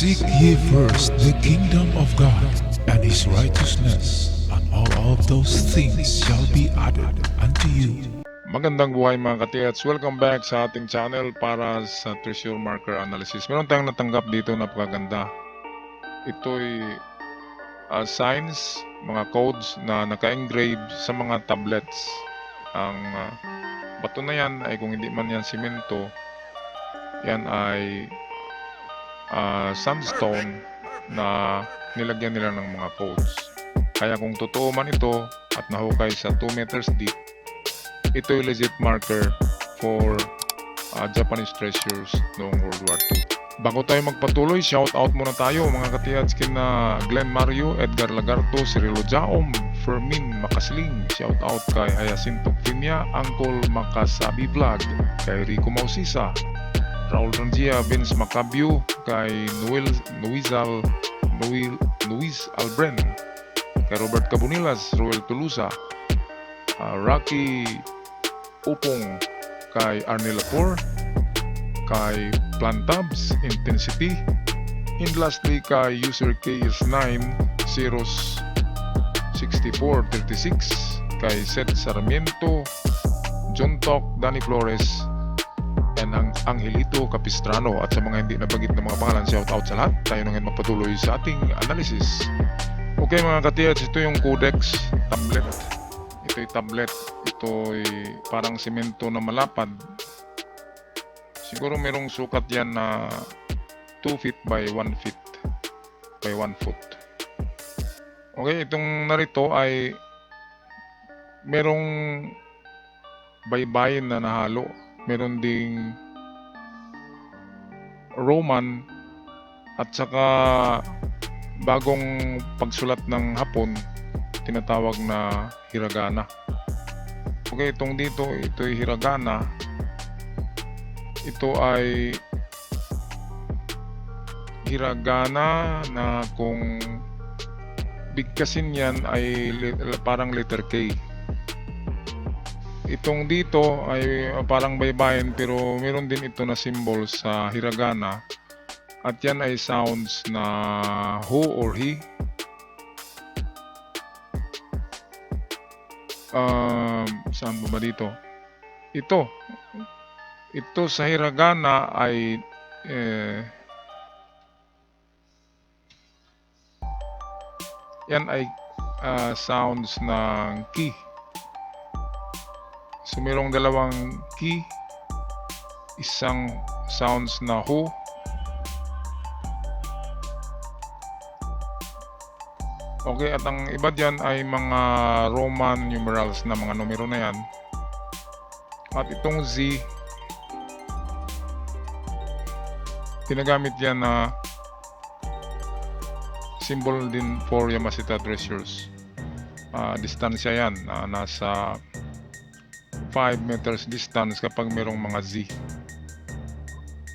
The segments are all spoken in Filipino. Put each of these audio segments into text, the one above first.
Seek ye first the kingdom of God and his righteousness, and all of those things shall be added unto you. Magandang buhay mga katiyats. Welcome back sa ating channel para sa treasure marker analysis. Meron tayong natanggap dito na napakaganda. Ito'y signs, mga codes na naka-engrave sa mga tablets. Ang bato na yan ay kung hindi man yan simento, yan ay sandstone na nilagyan nila ng mga codes. Kaya kung totoo man ito at nahukay sa 2 meters deep, ito'y legit marker for Japanese treasures noong World War II. Bago tayo magpatuloy, shout out muna tayo mga katiyats kina Glenn Mario, Edgar Lagarto, Cirilo Jaom, Fermin Makasling, shout out kay Jacinto Pinya, Uncle Makasabi Vlog, kay Rico Mausisa, Raul Rangia, Vince Macabio, kay Luis Albren, kay Robert Cabunilas, Roel Tulusa, Rocky Upong, kay Arnel Lapor, kay Plantabs Intensity, and lastly kay user KS9066436, kay Seth Sarmiento, John Tok, Danny Flores, and ang Angelito Capistrano. At sa mga hindi nabagit na mga pangalan, shout out sa lahat. Tayo na ngayon magpatuloy sa ating analysis. Okay mga katiyats, ito yung codex tablet. Ito'y tablet. Ito'y parang semento na malapad. Siguro merong sukat yan na 2 feet by 1 feet by 1 foot. Okay, itong narito ay merong baybayin na nahalo. Meron ding Roman at saka bagong pagsulat ng Hapon, tinatawag na hiragana. Okay, itong dito, ito'y hiragana. Ito ay hiragana na kung bigkasin yan ay parang letter K. Itong dito ay parang baybayin pero meron din ito na symbol sa hiragana. At yan ay sounds na who or he. Saan ba dito? Ito sa hiragana ay yan ay sounds ng ki. So merong dalawang ki, isang sounds na who, okay, at ang iba dyan ay mga Roman numerals na mga numero na yan. At itong Z, ginagamit yan na symbol din for Yamashita treasures. Distansya yan, nasa 5 meters distance kapag merong mga Z.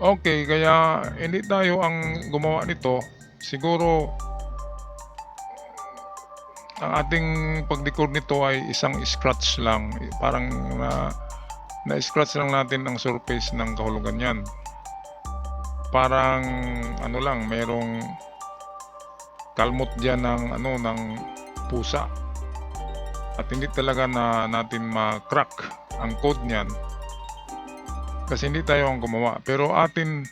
Okay, kaya hindi tayo ang gumawa nito. Siguro ang ating pag-decode nito ay isang scratch lang. Parang na-scratch lang natin ang surface ng kahulugan yan. Parang ano lang, merong kalmot dyan ng ng pusa. At hindi talaga na natin ma-crack ang code niyan. Kasi hindi tayo ang gumawa. Pero atin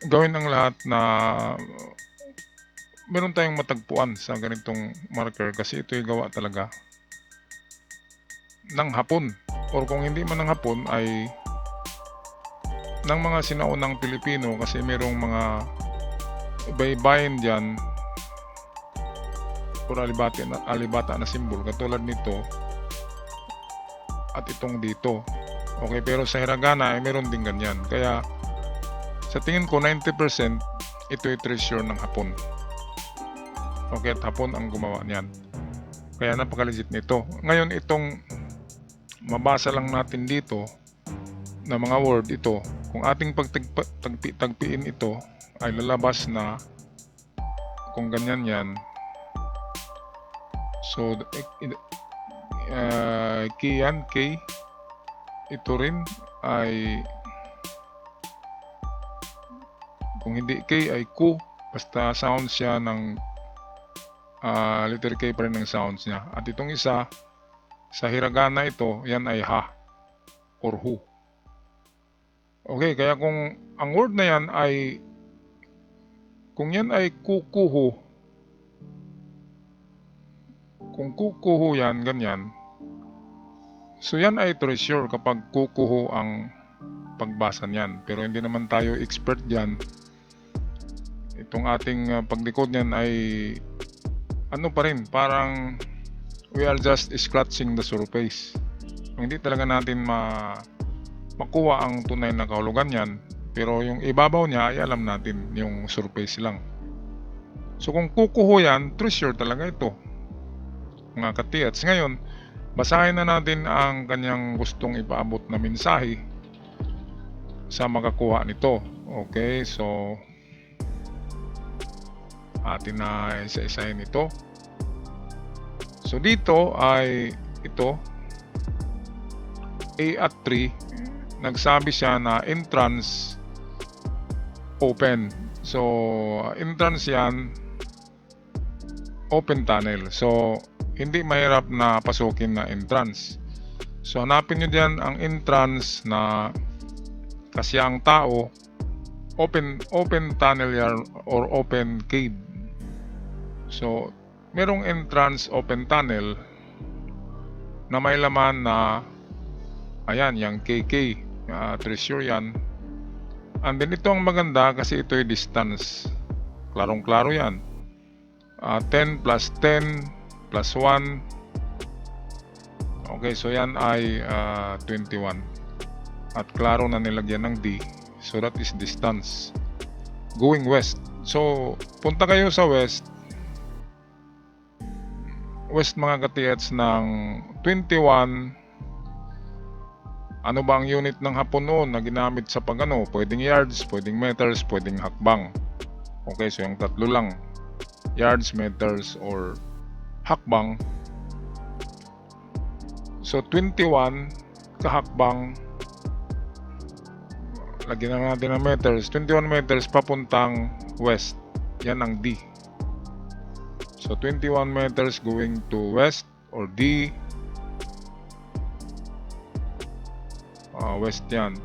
gawin ang lahat na meron tayong matagpuan sa ganitong marker kasi ito'y gawa talaga ng Hapon. Or kung hindi man ng Hapon ay ng mga sinaunang Pilipino kasi merong mga baybayin dyan or alibata na simbol katulad nito at itong dito. Okay, pero sa hiragana ay meron din ganyan. Kaya sa tingin ko 90% ito'y treasure ng Hapon. Okay, at Hapon ang gumawa niyan. Kaya napakalegit nito. Ngayon itong mabasa lang natin dito na mga word ito, kung ating pagtagpiin ito ay lalabas na kung ganyan yan. So key yan, K. Ito rin ay Kung hindi K ay Ku. Basta sound siya ng letter K pa rin ng sounds niya. At itong isa, sa hiragana ito, yan ay ha or hu. Okay, kaya kung ang word na yan ay, kung yan ay kukuhu, kung kukuhu yan, ganyan, so yan ay treasure kapag kukuhu ang pagbasa niyan. Pero hindi naman tayo expert diyan. Itong ating paglikod niyan ay ano pa rin, parang we are just scratching the surface. Hindi talaga natin makuha ang tunay na kahulugan niyan. Pero yung ibabaw niya ay alam natin, yung surface lang. So kung kukuho yan, treasure talaga ito, mga ka-TH. Ngayon, basahin na natin ang kanyang gustong ipaabot na mensahe sa makakuha nito. Okay, so atin na isa-isahin ito. So dito ay ito A at 3, nagsabi siya na entrance open. So entrance yan, open tunnel. So hindi mahirap na pasukin na entrance. So hanapin nyo dyan ang entrance na kasi ang tao open tunnel yan or open cave. So merong entrance open tunnel na may laman na ayan, yung KK, treasure yan. And then ito ang maganda kasi ito ay distance, klarong klaro yan. 10 plus 10 plus 1. Okay, so yan ay 21. At klaro na nilagyan ng D. So that is distance. Going west. So punta kayo sa west mga ka-TH ng 21. Ano ba ang unit ng hapon noon na ginamit sa pagano? Pwedeng yards, pwedeng meters, pwedeng hakbang. Okay, so yung tatlo lang. Yards, meters, or hakbang. So 21 kahakbang, lagyan na natin ng meters. 21 meters papuntang west, yan ang D. So 21 meters going to west or D, west yan.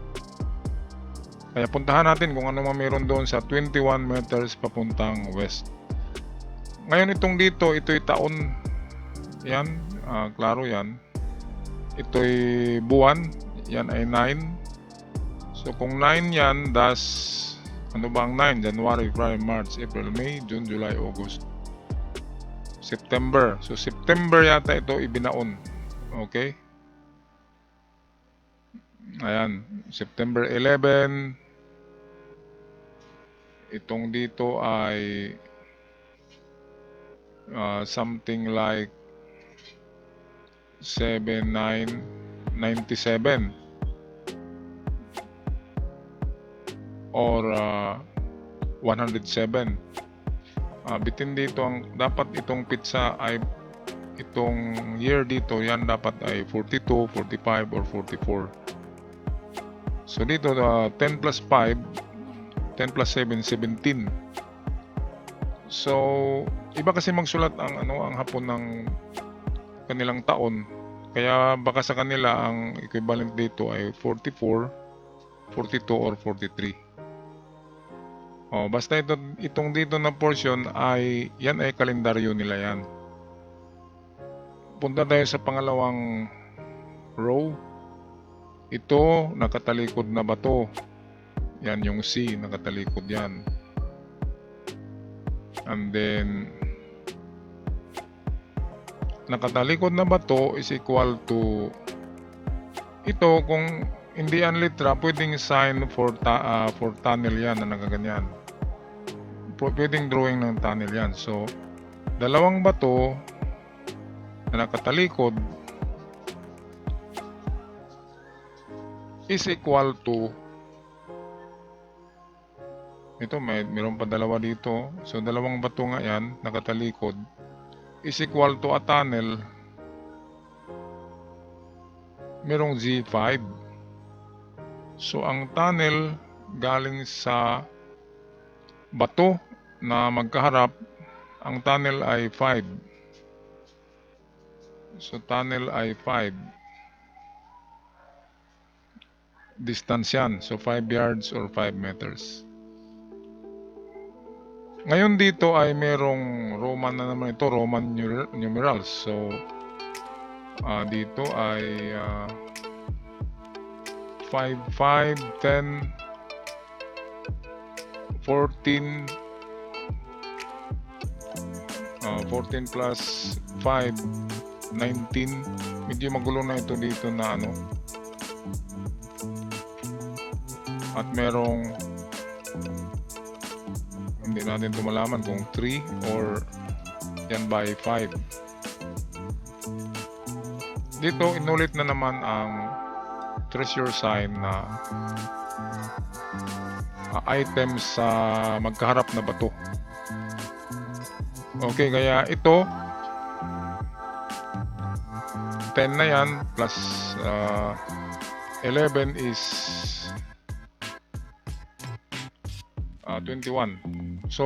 Kaya puntahan natin kung ano man meron doon sa 21 meters papuntang west. Ngayon itong dito, ito'y taon yan, klaro yan. Ito'y buwan, yan ay 9. So kung 9 yan, das ano ba ang 9? January, February, March, April, May, June, July, August, September. So September yata ito ibinaon. Okay? Ayan, September 11. Itong dito ay something like 7997 or 107. Bitin dito ang dapat itong pizza ay itong year dito yan dapat ay 42, 45 or 44. So dito 10 plus 5, 10 plus 7, 17. So iba kasi magsulat ang ang hapon ng kanilang taon. Kaya baka sa kanila ang equivalent dito ay 44, 42 or 43. Basta itong dito na portion ay yan ay kalendaryo nila yan. Punta tayo sa pangalawang row. Ito nakatalikod na bato. Yan yung C, nakatalikod yan. And then nakatalikod na bato is equal to ito, kung hindi ang litra, pwedeng sign for tunnel yan na nagaganyan. Pwedeng drawing ng tunnel yan. So, dalawang bato na nakatalikod is equal to ito, mayroon pa dalawa dito. So, dalawang bato nga yan, nakatalikod, is equal to a tunnel. Merong G5. So, ang tunnel galing sa bato na magkaharap. Ang tunnel ay 5. So tunnel ay 5. Distance yan. So 5 yards or 5 meters. Ngayon dito ay merong Roman na naman ito, Roman numerals. So dito ay 5, 5, 10, 14, 14 plus 5, 19. Medyo magulo na ito dito na ano. At merong, hindi natin ito malaman kung 3 or yan by 5. Dito inulit na naman ang treasure sign na items sa magkaharap na bato. Okay, kaya ito 10 na yan plus 11 is 21. So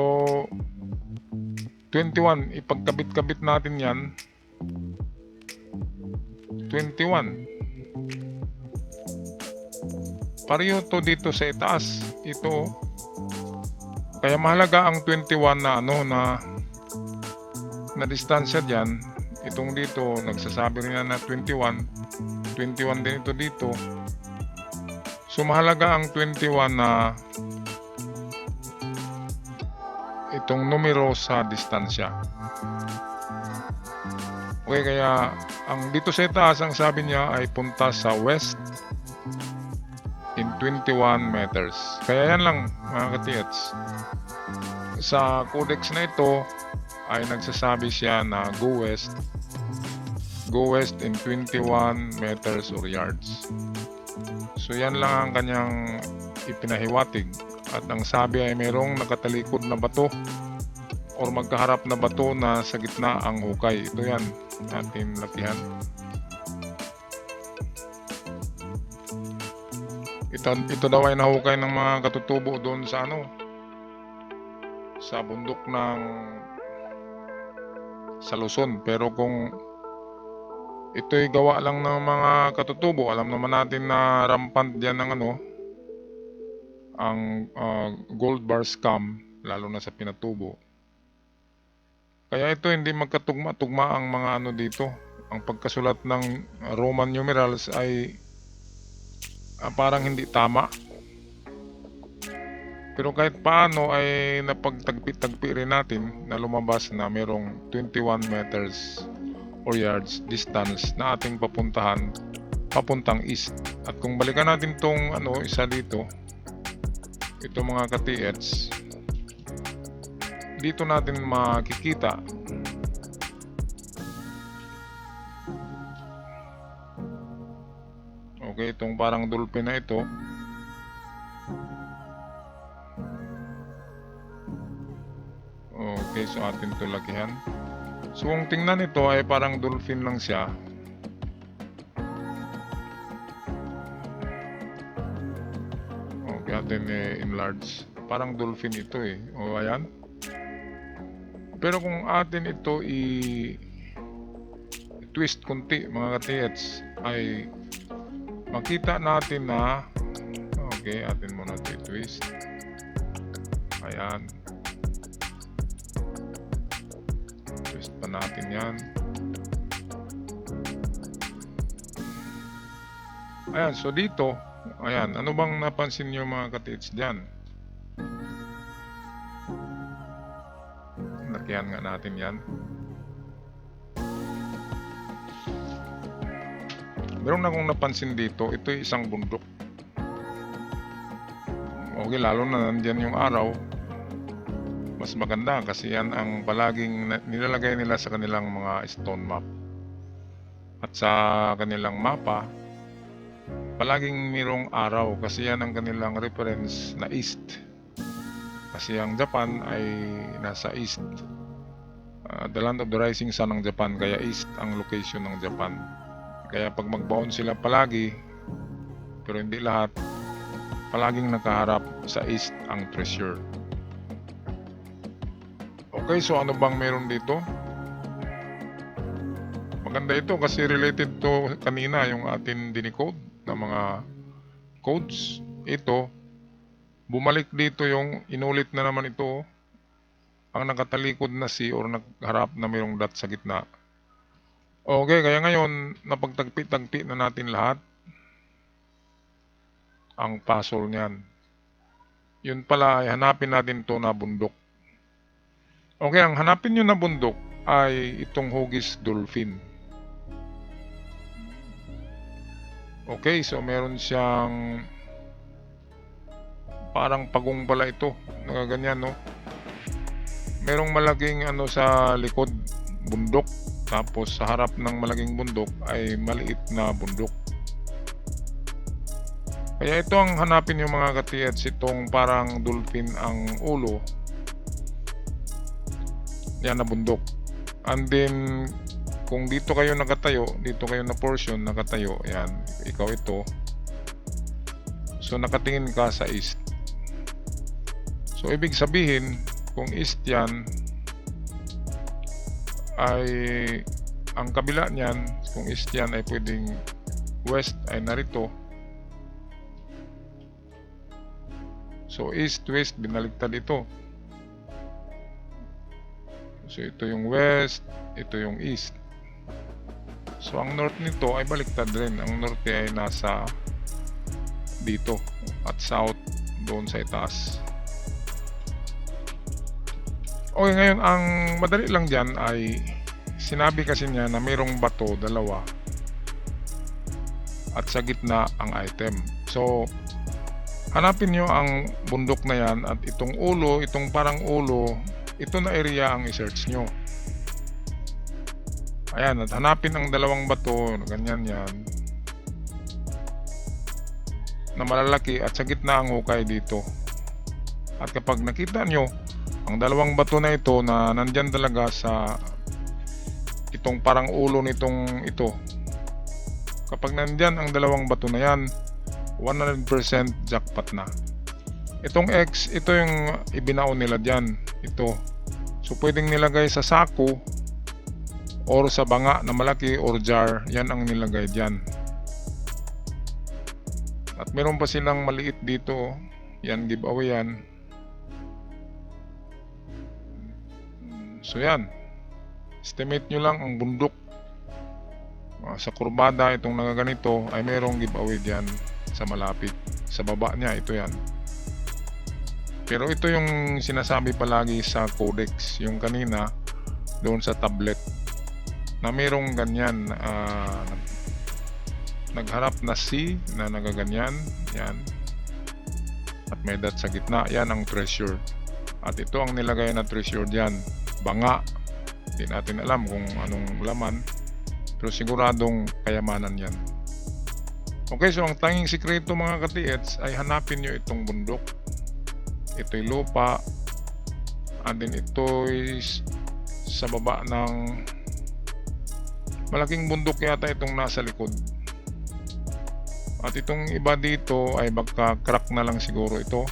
21, ipagkabit-kabit natin yan. 21. Pareho to dito sa itaas. Ito. Kaya mahalaga ang 21 na ano na distansya diyan. Itong dito nagsasabi rin na 21. 21 din ito dito. So mahalaga ang 21 na itong numero sa distansya. Okay, kaya ang dito sa itaas ang sabi niya ay punta sa west in 21 meters. Kaya yan lang mga katiyats. Sa codex na ito ay nagsasabi siya na go west in 21 meters or yards. So yan lang ang kanyang ipinahiwatig. At ang sabi ay mayroong nakatalikod na bato or magkaharap na bato na sa gitna ang hukay. Ito yan, ating lakihan. Ito daw ay nahukay ng mga katutubo doon sa ano, sa bundok ng sa Luzon. Pero kung ito'y gawa lang ng mga katutubo, alam naman natin na rampant diyan ng ano, ang gold bar scam, lalo na sa pinatubo. Kaya ito hindi magkatugma-tugma ang mga ano dito. Ang pagkasulat ng Roman numerals ay parang hindi tama. Pero kahit paano ay napagtagpi-tagpi rin natin na lumabas na merong 21 meters or yards distance na ating papuntang east. At kung balikan natin tong ano, isa dito, ito mga ka-TH, dito natin makikita okay, itong parang dolphin na ito okay, so atin ito lakihan. So kung tingnan ito ay parang dolphin lang siya. Atin enlarge, parang dolphin ito o ayan. Pero kung atin ito twist kunti mga ka-TH ay makita natin na okay, atin muna ito twist. Ayan, twist pa natin yan. Ayan, so dito ayan, ano bang napansin nyo mga ka-TH dyan? Lakihan nga natin yan. Meron akong napansin dito, ito ay isang bundok. Okay, lalo na nandyan yung araw. Mas maganda kasi yan ang palaging nilalagay nila sa kanilang mga stone map. At sa kanilang mapa, palaging mayroong araw kasi yan ang kanilang reference na east. Kasi ang Japan ay nasa east. The land of the rising sun ng Japan, kaya east ang location ng Japan. Kaya pag magbaon sila palagi, pero hindi lahat, palaging nakaharap sa east ang treasure. Okay, so ano bang meron dito? Maganda ito kasi related to kanina yung atin dinicode na mga codes. Ito, bumalik dito yung inulit na naman ito. Ang nakatalikod na C or nagharap na mayroong dot sa gitna. Okay, kaya ngayon napagtagpi-tagpi na natin lahat ang puzzle niyan. Yun pala ay hanapin natin to na bundok. Okay, ang hanapin nyo na bundok ay itong hugis dolphin. Okay, so meron siyang parang pagong pala ito. Nagaganyan, no? Merong malaking ano sa likod, bundok. Tapos sa harap ng malaking bundok ay maliit na bundok. Kaya ito ang hanapin yung mga katiyats, itong parang dolphin ang ulo. Yan na bundok. And then kung dito kayo nakatayo, dito kayo na portion nakatayo, yan, ikaw ito. So nakatingin ka sa east. So ibig sabihin, kung east yan, ay ang kabila niyan, kung east yan ay pwedeng west ay narito. So east, west, binaligtad ito. So ito yung west, ito yung east. So ang north nito ay baliktad rin. Ang norte ay nasa dito at south doon sa itaas. Okay, ngayon ang madali lang dyan ay sinabi kasi niya na mayroong bato, dalawa, at sa gitna ang item. So hanapin nyo ang bundok na yan at itong ulo, itong parang ulo, ito na area ang i-search nyo. Ayan, at hanapin ang dalawang bato, ganyan yan, na malalaki at sa gitna ang hukay dito. At kapag nakita nyo ang dalawang bato na ito na nandyan talaga sa itong parang ulo nitong ito, kapag nandyan ang dalawang bato na yan, 100% jackpot na. Itong X, ito yung ibinaon nila dyan, ito. So pwedeng nilagay sa sako or sa banga na malaki or jar, yan ang nilagay dyan. At meron pa silang maliit dito, yan, giveaway yan. So yan, estimate nyo lang ang bundok. Sa kurbada itong nagaganito ay merong giveaway dyan sa malapit. Sa baba niya, ito yan. Pero ito yung sinasabi palagi sa codex, yung kanina doon sa tablet, na mayroong ganyan, nagharap na C na nagaganyan, yan, at may dot sa gitna, yan ang treasure. At ito ang nilagay na treasure dyan, banga. Hindi natin alam kung anong laman, pero siguradong kayamanan yan. Okay, so ang tanging sikreto mga ka-TH ay hanapin nyo itong bundok. Ito'y lupa, and then ito'y sa baba ng malaking bundok yata itong nasa likod. At itong iba dito ay baka crack na lang siguro ito.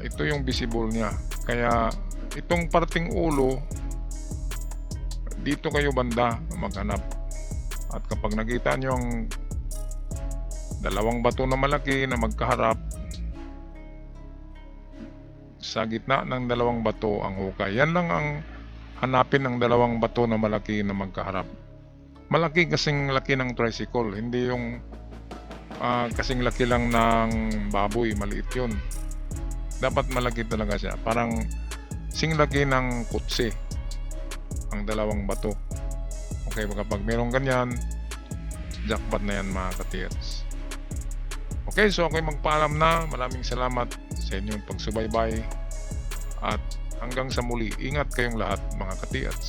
Ito yung visible niya. Kaya itong parting ulo, dito kayo banda maghanap. At kapag nakita nyo ang dalawang bato na malaki na magkaharap, sa gitna ng dalawang bato ang hukay. Yan lang ang hanapin ng dalawang bato na malaki na magkaharap. Malaki kasing laki ng tricycle, hindi yung kasing laki lang ng baboy, maliit yun. Dapat malaki talaga siya, parang sing laki ng kutsi ang dalawang bato. Okay, kapag merong ganyan, jackpot na yan mga ka-TH. Okay, so ako'y magpaalam na. Maraming salamat sa inyong pagsubaybay at hanggang sa muli, ingat kayong lahat mga ka-TH.